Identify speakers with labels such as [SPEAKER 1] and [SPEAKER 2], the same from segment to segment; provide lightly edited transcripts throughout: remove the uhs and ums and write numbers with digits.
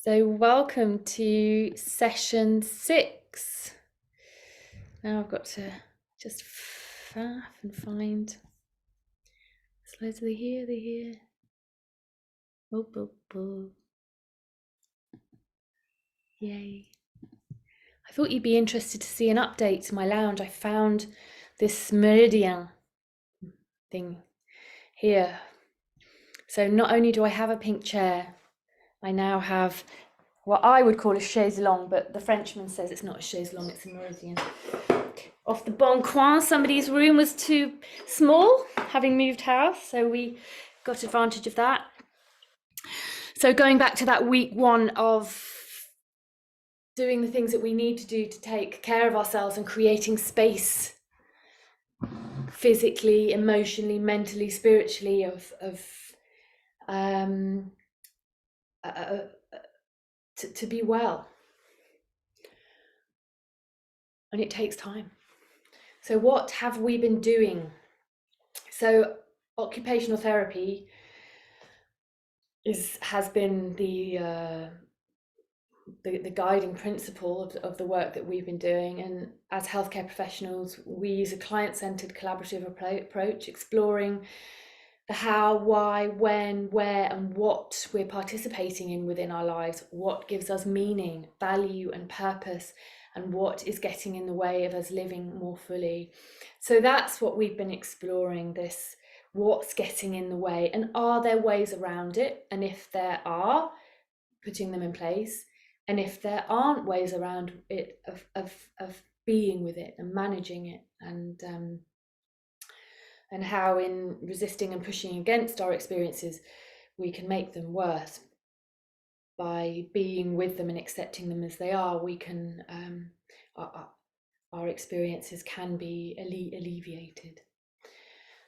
[SPEAKER 1] So welcome to session 6. Now I've got to just faff and find slides. Are they here? They're here. Oh, oh, oh. Yay. I thought you'd be interested to see an update to my lounge. I found this meridian thing here. So not only do I have a pink chair, I now have what I would call a chaise longue, but the Frenchman says it's not a chaise longue, it's a meridian. Off the Bon Coin, somebody's room was too small, having moved house, so we got advantage of that. So going back to that week 1 of doing the things that we need to do to take care of ourselves and creating space physically, emotionally, mentally, spiritually to be well. And it takes time. So what have we been doing? So occupational therapy has been the guiding principle of the work that we've been doing. And as healthcare professionals, we use a client-centered collaborative approach, exploring the how, why, when, where, and what we're participating in within our lives, what gives us meaning, value, and purpose, and what is getting in the way of us living more fully. So that's what we've been exploring, this what's getting in the way, and are there ways around it? And if there are, putting them in place. And if there aren't ways around it of being with it and managing it, and how in resisting and pushing against our experiences, we can make them worse. By being with them and accepting them as they are, we can our experiences can be alleviated.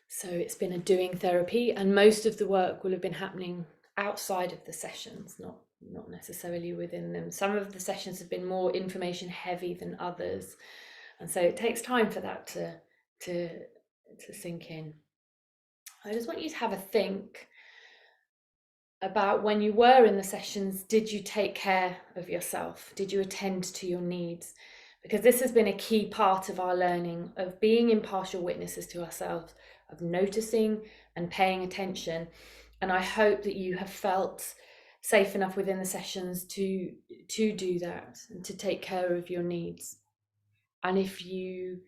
[SPEAKER 1] So it's been a doing therapy, and most of the work will have been happening outside of the sessions, not necessarily within them. Some of the sessions have been more information heavy than others, and so it takes time for that to sink in. I just want you to have a think about when you were in the sessions. Did you take care of yourself? Did you attend to your needs? Because this has been a key part of our learning, of being impartial witnesses to ourselves, of noticing and paying attention. And I hope that you have felt safe enough within the sessions to do that and to take care of your needs. And if you,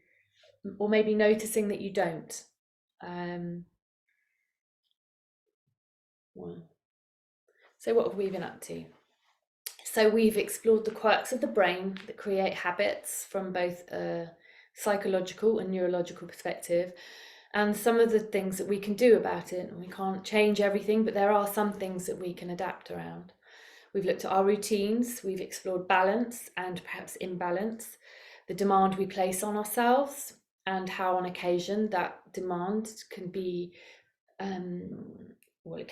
[SPEAKER 1] or maybe noticing that you don't, so what have we been up to? So we've explored the quirks of the brain that create habits from both a psychological and neurological perspective, and some of the things that we can do about it. We can't change everything, but there are some things that we can adapt around. We've looked at our routines, we've explored balance and perhaps imbalance, the demand we place on ourselves, and how on occasion that demand can be it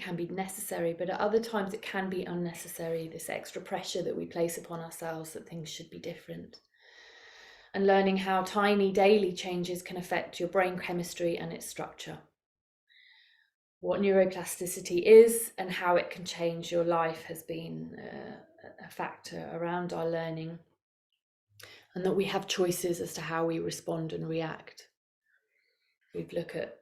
[SPEAKER 1] can be necessary, but at other times it can be unnecessary, this extra pressure that we place upon ourselves that things should be different. And learning how tiny daily changes can affect your brain chemistry and its structure. What neuroplasticity is and how it can change your life has been a factor around our learning, and that we have choices as to how we respond and react. We've looked at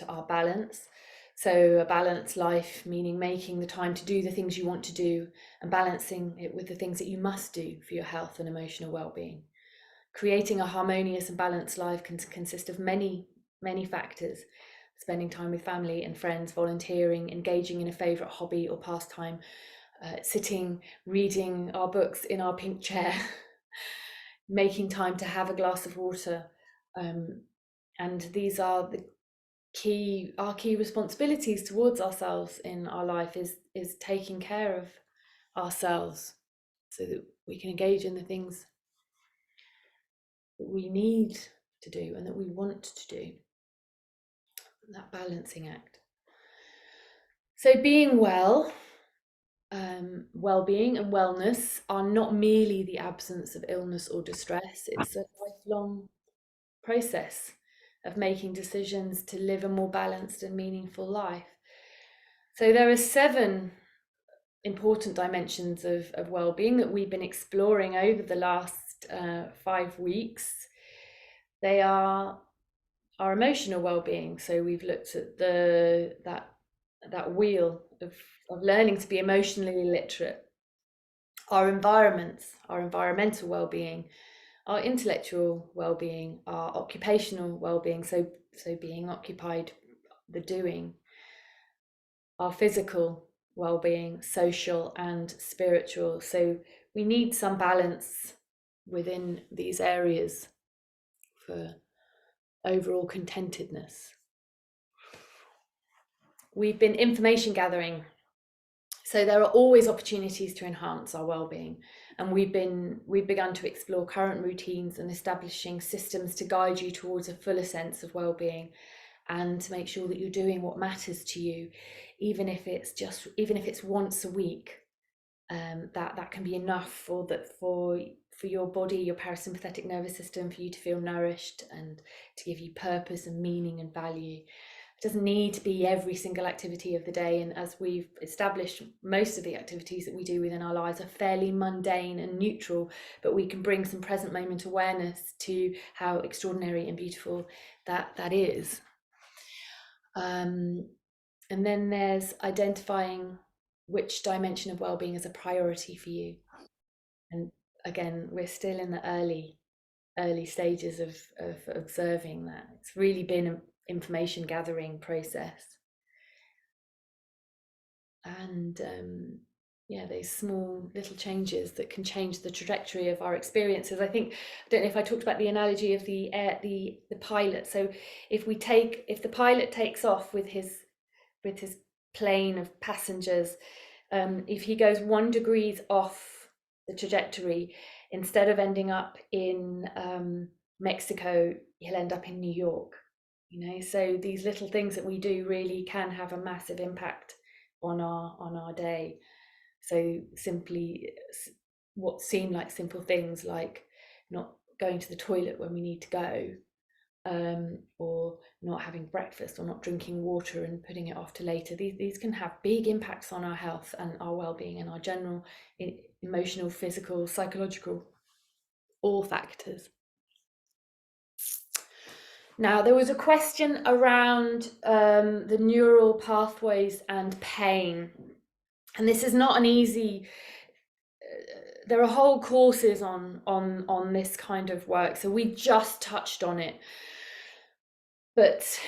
[SPEAKER 1] our balance. So a balanced life, meaning making the time to do the things you want to do and balancing it with the things that you must do for your health and emotional well-being. Creating a harmonious and balanced life can consist of many, many factors. Spending time with family and friends, volunteering, engaging in a favourite hobby or pastime, sitting, reading our books in our pink chair, making time to have a glass of water. And these are our key responsibilities towards ourselves in our life, is taking care of ourselves so that we can engage in the things that we need to do and that we want to do. That balancing act. So being well, well-being and wellness are not merely the absence of illness or distress. It's a lifelong process of making decisions to live a more balanced and meaningful life. So there are 7 important dimensions of well-being that we've been exploring over the last 5 weeks. They are our emotional well-being. So we've looked at that wheel of learning to be emotionally literate, our environments, our environmental well-being, our intellectual well-being, our occupational well-being, so being occupied, the doing, our physical well-being, social and spiritual. So we need some balance within these areas for overall contentedness. We've been information gathering, so there are always opportunities to enhance our well-being, and we've begun to explore current routines and establishing systems to guide you towards a fuller sense of well-being, and to make sure that you're doing what matters to you, even if it's once a week. That can be enough for your body, your parasympathetic nervous system, for you to feel nourished and to give you purpose and meaning and value. It doesn't need to be every single activity of the day, and as we've established, most of the activities that we do within our lives are fairly mundane and neutral, but we can bring some present moment awareness to how extraordinary and beautiful that is. And then there's identifying which dimension of well-being is a priority for you. And again, we're still in the early stages of observing that. It's really been an information gathering process. And those small little changes that can change the trajectory of our experiences. I don't know if I talked about the analogy of the pilot. So if the pilot takes off with his plane of passengers, if he goes 1 degree off the trajectory, instead of ending up in Mexico, he'll end up in New York. So these little things that we do really can have a massive impact on our day. So simply what seem like simple things, like not going to the toilet when we need to go, or not having breakfast, or not drinking water and putting it off to later. These can have big impacts on our health and our well-being and our general emotional, physical, psychological, all factors. Now, there was a question around the neural pathways and pain, and this is not an easy. There are whole courses on this kind of work, so we just touched on it. But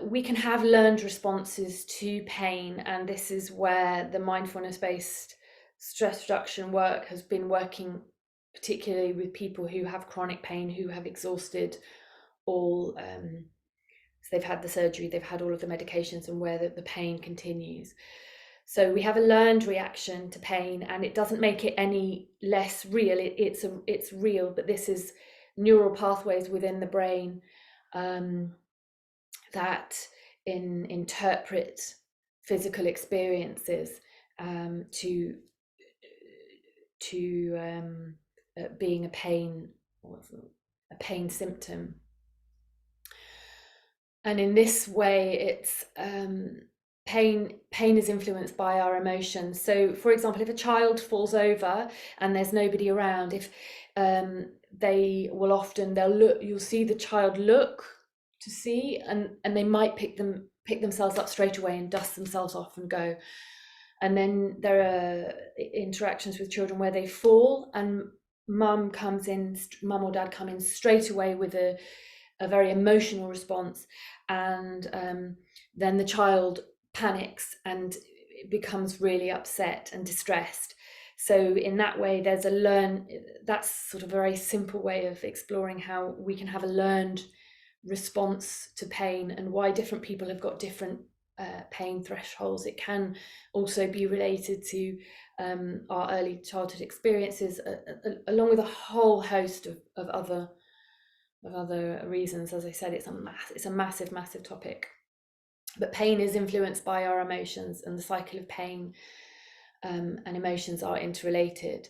[SPEAKER 1] we can have learned responses to pain, and this is where the mindfulness-based stress reduction work has been working, particularly with people who have chronic pain, who have exhausted all, so they've had the surgery, they've had all of the medications, and where the pain continues. So we have a learned reaction to pain, and it doesn't make it any less real. It's real, but this is neural pathways within the brain that interpret physical experiences to being a pain symptom. And in this way, it's pain is influenced by our emotions. So, for example, if a child falls over and there's nobody around, if they will often, you'll see the child look to see, and they might pick themselves up straight away and dust themselves off and go. And then there are interactions with children where they fall, and mum or dad come in straight away with a very emotional response, and then the child panics and becomes really upset and distressed. So in that way, that's sort of a very simple way of exploring how we can have a learned response to pain, and why different people have got different pain thresholds. It can also be related to our early childhood experiences, along with a whole host of other reasons. As I said, it's a massive topic. But pain is influenced by our emotions, and the cycle of pain and emotions are interrelated.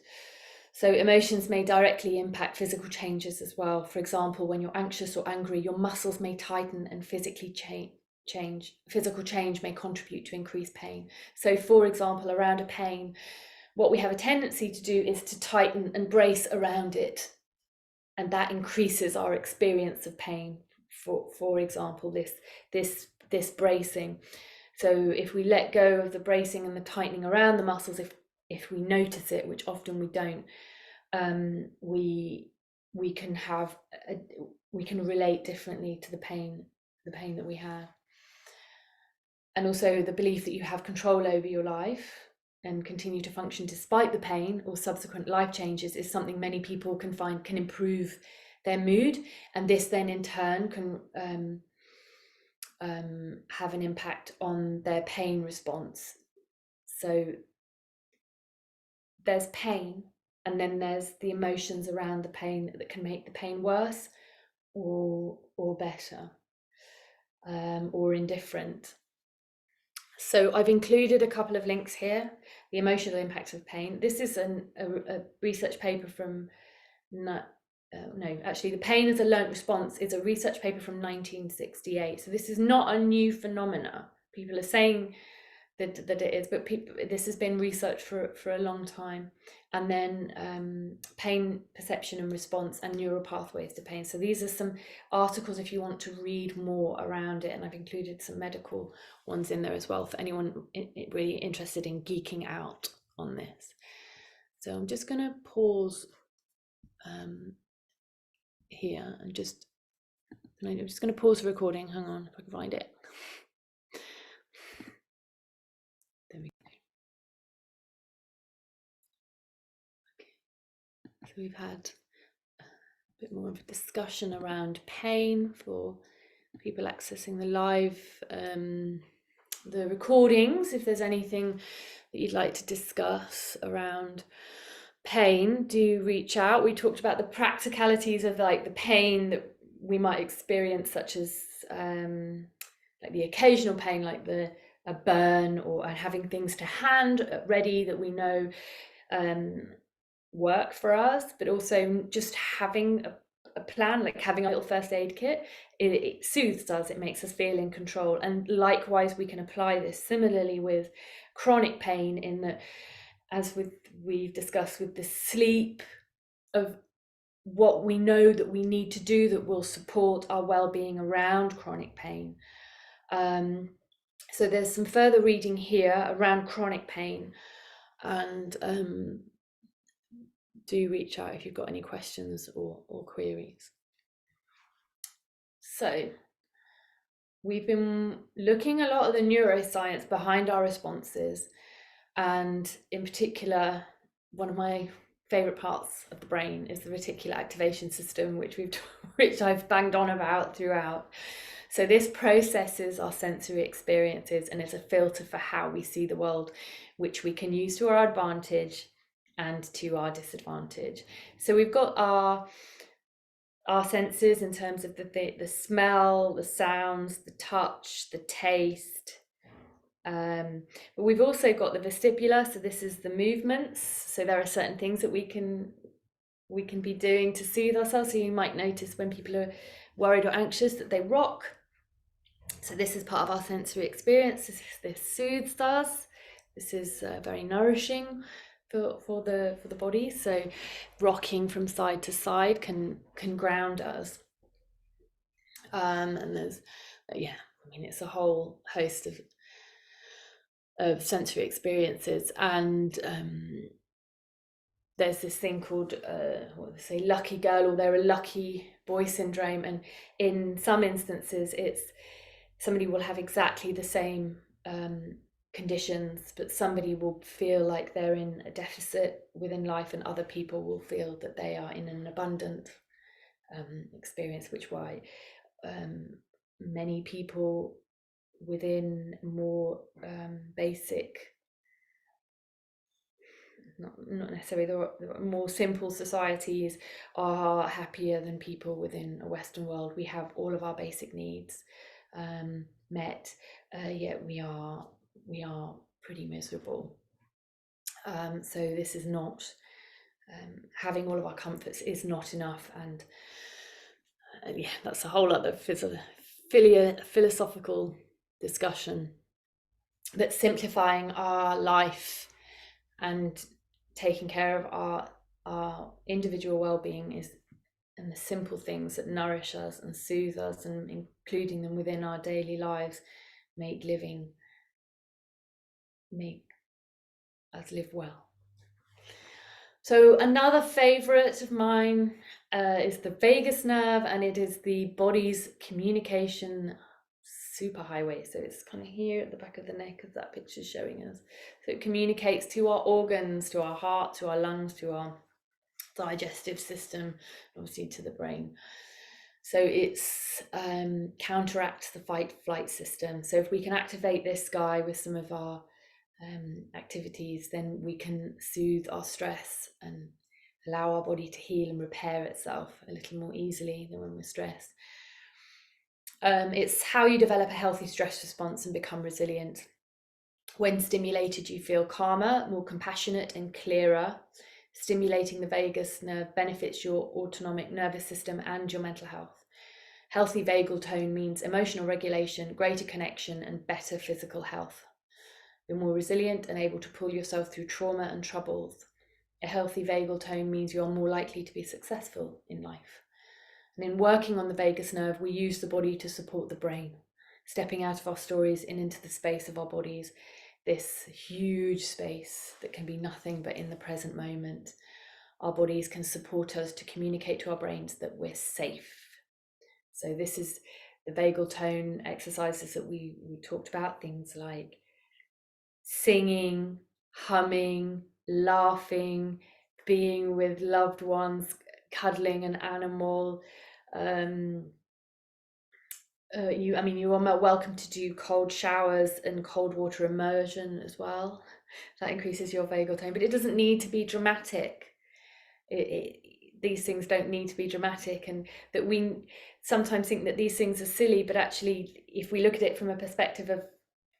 [SPEAKER 1] So emotions may directly impact physical changes as well. For example, when you're anxious or angry, your muscles may tighten and physically physical change may contribute to increased pain. So for example, around a pain, what we have a tendency to do is to tighten and brace around it, and that increases our experience of pain. For example, this bracing. So if we let go of the bracing and the tightening around the muscles, if we notice it, which often we don't, we can relate differently to the pain that we have. And also the belief that you have control over your life and continue to function despite the pain or subsequent life changes is something many people can find can improve their mood, and this then in turn can have an impact on their pain response. So there's pain, and then there's the emotions around the pain that can make the pain worse or better, or indifferent. So I've included a couple of links here. The emotional impact of pain. This is a research paper from, actually the pain as a learnt response is a research paper from 1968. So this is not a new phenomena. People are saying that it is, but this has been researched for a long time. And then pain perception and response and neural pathways to pain. So these are some articles if you want to read more around it, and I've included some medical ones in there as well for anyone really interested in geeking out on this. So I'm just going to pause here and I'm just going to pause the recording. Hang on, if I can find it. There we go. Okay. So we've had a bit more of a discussion around pain for people accessing the live, the recordings. If there's anything that you'd like to discuss around pain, do reach out. We talked about the practicalities of like the pain that we might experience, such as like the occasional pain, like a burn, or having things to hand ready that we know work for us, but also just having a plan, like having a little first aid kit. It soothes us, it makes us feel in control. And likewise, we can apply this similarly with chronic pain, in that, as we've discussed with the sleep, of what we know that we need to do that will support our well-being around chronic pain. So there's some further reading here around chronic pain, and do reach out if you've got any questions or queries. So we've been looking a lot at the neuroscience behind our responses, and in particular, one of my favorite parts of the brain is the reticular activation system, which I've banged on about throughout. So this processes our sensory experiences and is a filter for how we see the world, which we can use to our advantage and to our disadvantage. So we've got our senses in terms of the smell, the sounds, the touch, the taste. But we've also got the vestibular, so this is the movements. So there are certain things that we can be doing to soothe ourselves. So you might notice when people are worried or anxious that they rock. So this is part of our sensory experience. This soothes us. This is very nourishing for the body. So rocking from side to side can ground us. And there's it's a whole host of sensory experiences, and there's this thing called lucky girl, or they're a lucky boy syndrome, and in some instances it's somebody will have exactly the same conditions, but somebody will feel like they're in a deficit within life, and other people will feel that they are in an abundant experience, which why many people within more basic, not necessarily the more simple societies, are happier than people within a Western world. We have all of our basic needs met, yet we are pretty miserable. So this is not having all of our comforts is not enough, and that's a whole other philosophical discussion, that simplifying our life and taking care of our individual well-being is, and the simple things that nourish us and soothe us, and including them within our daily lives, make us live well. So another favorite of mine is the vagus nerve, and it is the body's communication superhighway. So it's kind of here at the back of the neck, as that picture's showing us. So it communicates to our organs, to our heart, to our lungs, to our digestive system, obviously to the brain. So it's counteracts the fight-flight system. So if we can activate this guy with some of our activities, then we can soothe our stress and allow our body to heal and repair itself a little more easily than when we're stressed. It's how you develop a healthy stress response and become resilient. When stimulated, you feel calmer, more compassionate and clearer. Stimulating the vagus nerve benefits your autonomic nervous system and your mental health. Healthy vagal tone means emotional regulation, greater connection, and better physical health. You're more resilient and able to pull yourself through trauma and troubles. A healthy vagal tone means you're more likely to be successful in life. And in working on the vagus nerve, we use the body to support the brain, stepping out of our stories and into the space of our bodies, this huge space that can be nothing but in the present moment. Our bodies can support us to communicate to our brains that we're safe. So this is the vagal tone exercises that we talked about, things like singing, humming, laughing, being with loved ones, cuddling an animal. You are welcome to do cold showers and cold water immersion as well. That increases your vagal tone, but it doesn't need to be dramatic. These things don't need to be dramatic, and that we sometimes think that these things are silly, but actually, if we look at it from a perspective of,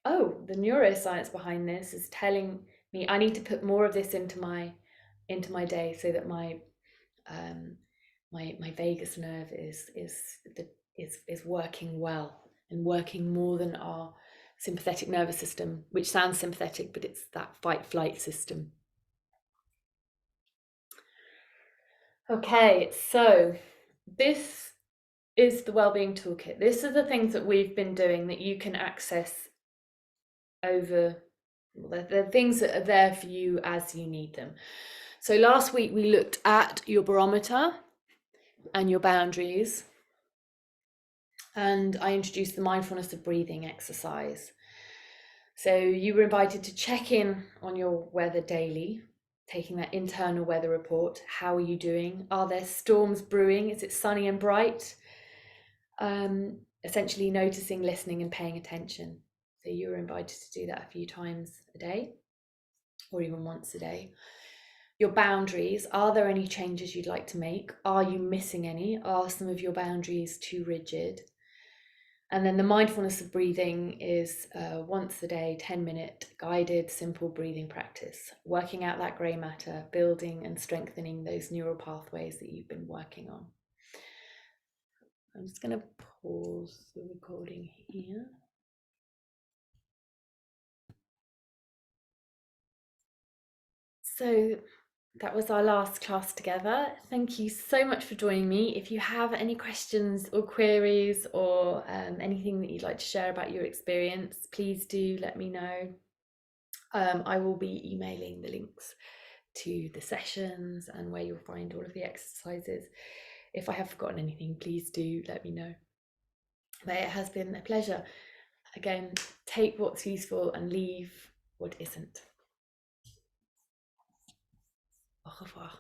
[SPEAKER 1] oh, the neuroscience behind this is telling me I need to put more of this into my day, so that my vagus nerve is working well and working more than our sympathetic nervous system, which sounds sympathetic, but it's that fight-flight system. Okay, so this is the Wellbeing Toolkit. These are the things that we've been doing that you can access over, the things that are there for you as you need them. So last week we looked at your barometer and your boundaries, and I introduced the mindfulness of breathing exercise. So you were invited to check in on your weather daily, taking that internal weather report. How are you doing? Are there storms brewing? Is it sunny and bright? Essentially noticing, listening, and paying attention. So you were invited to do that a few times a day, or even once a day. Your boundaries, are there any changes you'd like to make? Are you missing any? Are some of your boundaries too rigid? And then the mindfulness of breathing is once a day, 10-minute guided, simple breathing practice, working out that grey matter, building and strengthening those neural pathways that you've been working on. I'm just going to pause the recording here. So that was our last class together. Thank you so much for joining me. If you have any questions or queries, or anything that you'd like to share about your experience, please do let me know. I will be emailing the links to the sessions and where you'll find all of the exercises. If I have forgotten anything, please do let me know. But it has been a pleasure. Again, take what's useful and leave what isn't. Au revoir.